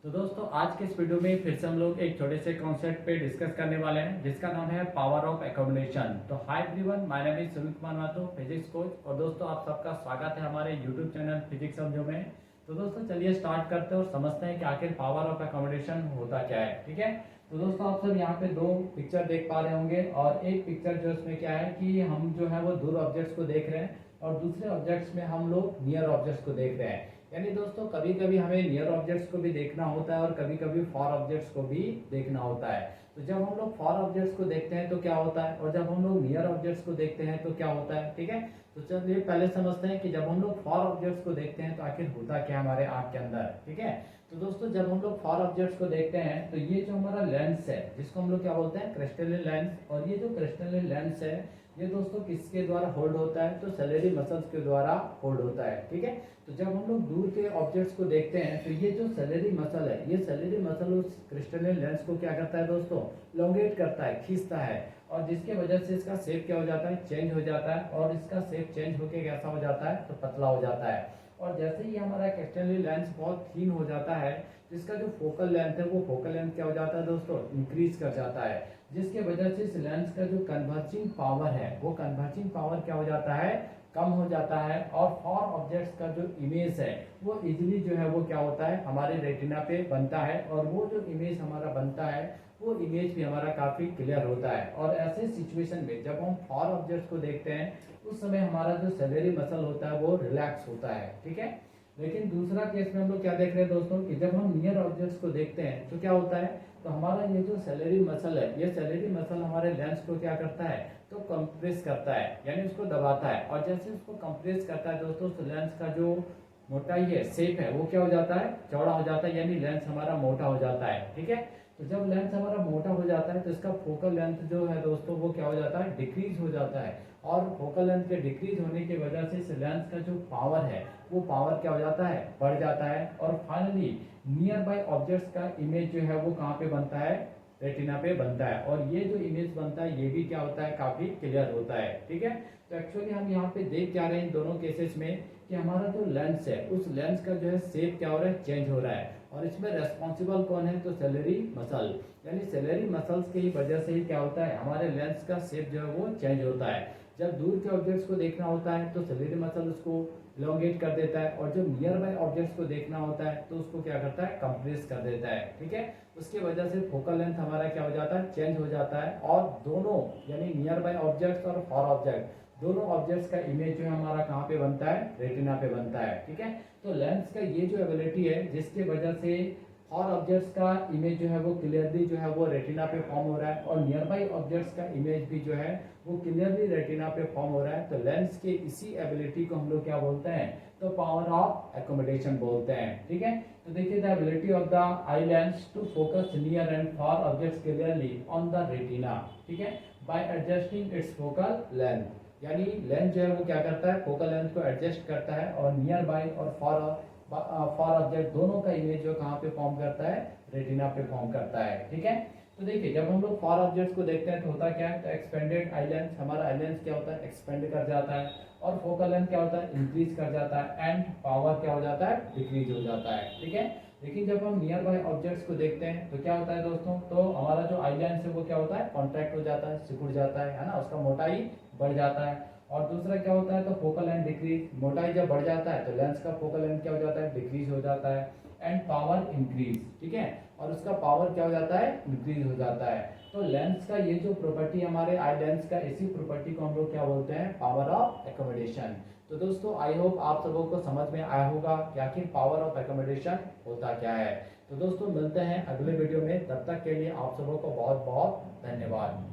तो दोस्तों आज के इस वीडियो में फिर से हम लोग एक छोटे से कॉन्सेप्ट पे डिस्कस करने वाले हैं जिसका नाम है पावर ऑफ एकोमोडेशन। तो hi everyone, my name is Sumit Kumar Mahato, physics coach. और दोस्तों आप सबका स्वागत है हमारे यूट्यूब चैनल फिजिक्स समझो में। तो दोस्तों चलिए स्टार्ट करते हैं और समझते हैं कि आखिर पावर ऑफ एकोमोडेशन होता क्या है। ठीक है, तो दोस्तों आप सब यहाँ पे दो पिक्चर देख पा रहे होंगे और एक पिक्चर जो इसमें क्या है कि हम जो है वो दूर ऑब्जेक्ट्स को देख रहे हैं और दूसरे ऑब्जेक्ट्स में हम लोग नियर ऑब्जेक्ट्स को देख रहे हैं। यानी दोस्तों कभी कभी हमें नियर ऑब्जेक्ट्स को भी देखना होता है और कभी कभी फार ऑब्जेक्ट्स को भी देखना होता है। तो जब हम लोग फार ऑब्जेक्ट्स को देखते हैं तो क्या होता है और जब हम लोग नियर ऑब्जेक्ट्स को देखते हैं तो क्या होता है। ठीक है, तो चलिए पहले समझते हैं कि जब हम लोग फार ऑब्जेक्ट्स को देखते हैं तो आखिर होता क्या हमारे आंख के अंदर। ठीक है, तो दोस्तों जब हम लोग फार ऑब्जेक्ट्स को देखते हैं तो ये जो हमारा लेंस है जिसको हम लोग क्या बोलते हैं, क्रिस्टलिन लेंस। और ये जो क्रिस्टलिन लेंस है ये दोस्तों किसके द्वारा होल्ड होता है, तो सैलरी मसल्स के द्वारा होल्ड होता है। ठीक है, तो जब हम लोग दूर के ऑब्जेक्ट्स को देखते हैं तो ये जो सैलरी मसल है, ये सैलरी मसल उस क्रिस्टलिन लेंस को क्या करता है दोस्तों, लोंगेट करता है, खींचता है। और जिसके वजह से इसका शेप क्या हो जाता है, चेंज हो जाता है। और इसका शेप चेंज होके कैसा हो जाता है, तो पतला हो जाता है। और जैसे ही हमारा क्रिस्टलिन लेंस बहुत थीन हो जाता है तो इसका जो फोकल लेंथ है वो फोकल लेंथ क्या हो जाता है दोस्तों, इंक्रीज कर जाता है। जिसके वजह से इस लेंस का जो कन्वर्जिंग पावर है वो कन्वर्जिंग पावर क्या हो जाता है, कम हो जाता है। और फार ऑब्जेक्ट्स का जो इमेज है वो इजीली जो है वो क्या होता है, हमारे रेटिना पे बनता है। और वो जो इमेज हमारा बनता है वो इमेज भी हमारा काफी क्लियर होता है। और ऐसे सिचुएशन में जब हम फार ऑब्जेक्ट्स को देखते हैं उस समय हमारा जो सैलरी मसल होता है वो रिलैक्स होता है। ठीक है, लेकिन दूसरा केस में हम लोग क्या देख रहे हैं दोस्तों कि जब हम नियर ऑब्जेक्ट्स को देखते हैं तो क्या होता है, तो हमारा ये जो सैलरी मसल है ये सैलरी मसल हमारे लेंस को क्या करता है, तो कंप्रेस करता है, यानी उसको दबाता है। और जैसे उसको कंप्रेस करता है दोस्तों तो लेंस का जो मोटाई है, शेप है, वो क्या हो जाता है, चौड़ा हो जाता है, यानी लेंस हमारा मोटा हो जाता है। ठीक है, तो जब लेंस हमारा मोटा हो जाता है तो इसका फोकल लेंथ जो है दोस्तों वो क्या हो जाता है, डिक्रीज हो जाता है। और फोकल लेंथ के डिक्रीज होने की वजह से इस लेंस का जो पावर है वो पावर क्या हो जाता है, बढ़ जाता है। और फाइनली नियर बाय ऑब्जेक्ट्स का इमेज जो है वो कहाँ पे बनता है, रेटिना पे बनता है। और ये जो इमेज बनता है ये भी क्या होता है, काफी क्लियर होता है। ठीक है, तो एक्चुअली हम यहाँ पे देख क्या रहे हैं इन दोनों केसेस में कि हमारा जो लेंस है उस लेंस का जो है शेप क्या हो रहा है, चेंज हो रहा है। और इसमें रेस्पॉन्सिबल कौन है, तो सैलरी मसल, यानी सैलरी मसल्स की वजह से ही क्या होता है, हमारे लेंस का शेप जो है वो चेंज होता है। जब दूर के ऑब्जेक्ट्स को देखना होता है तो सैलरी मसल उसको इलोंगेट कर देता है। और जब नियर बाय ऑब्जेक्ट्स को देखना होता है तो उसको क्या करता है, कंप्रेस कर देता है। ठीक है, उसकी वजह से फोकल लेंथ हमारा क्या हो जाता है, चेंज हो जाता है। और दोनों यानी नियर बाय ऑब्जेक्ट्स और फार ऑब्जेक्ट दोनों ऑब्जेक्ट्स का इमेज जो है हमारा कहाँ पे बनता है, रेटिना पे बनता है। ठीक है, तो लेंस का ये जो एबिलिटी है जिसकी वजह से फार ऑब्जेक्ट्स का इमेज जो है वो क्लियरली जो है वो रेटिना पे फॉर्म हो रहा है और नियर बाय ऑब्जेक्ट्स का इमेज भी जो है वो क्लियरली रेटिना पे फॉर्म हो रहा है। तो लेंस के इसी एबिलिटी को हम लोग क्या बोलते हैं, तो पावर ऑफ एकोमोडेशन बोलते हैं। ठीक है, तो देखिए the ability of the eye lens to focus near and far objects clearly on the retina. ठीक है, by adjusting its focal length, यानी लेंस जो है वो क्या करता है, फोकल लेंथ को एडजस्ट करता है और नियर बाय और फार ऑब्जेक्ट दोनों का इमेज जो कहाँ पे फॉर्म करता है, रेटिना पे फॉर्म करता है। ठीक है, तो देखिए जब हम लोग फार ऑब्जेक्ट्स को देखते हैं तो होता क्या है, तो एक्सपेंडेड आई लेंस, हमारा आई लेंस क्या होता है, एक्सपेंड कर जाता है। और फोकल लेंथ क्या होता है, इंक्रीज कर जाता है। एंड पावर क्या हो जाता है, डिक्रीज हो जाता है। ठीक है, लेकिन जब हम नियर बाय ऑब्जेक्ट्स को देखते हैं तो क्या होता है दोस्तों, तो हमारा जो आई लेंस है वो क्या होता है, कॉन्ट्रैक्ट हो जाता है, सिकुड़ जाता है ना, उसका मोटाई बढ़ जाता है। और दूसरा क्या होता है, तो फोकल लेंथ डिक्रीज, मोटाई जब बढ़ जाता है तो लेंस का फोकल लेंथ क्या हो जाता है, डिक्रीज हो जाता है। एंड पावर इंक्रीज, ठीक है, और उसका पावर क्या हो जाता है, इंक्रीज हो जाता है। तो लेंस का ये जो प्रॉपर्टी हमारे आई लेंस का, इसी प्रॉपर्टी को हम लोग क्या बोलते हैं, पावर ऑफ एकोमोडेशन। तो दोस्तों आई होप आप सबों को समझ में आया होगा कि आखिर पावर ऑफ एकोमोडेशन होता क्या है। तो दोस्तों मिलते हैं अगले वीडियो में, तब तक के लिए आप सबों को बहुत बहुत धन्यवाद।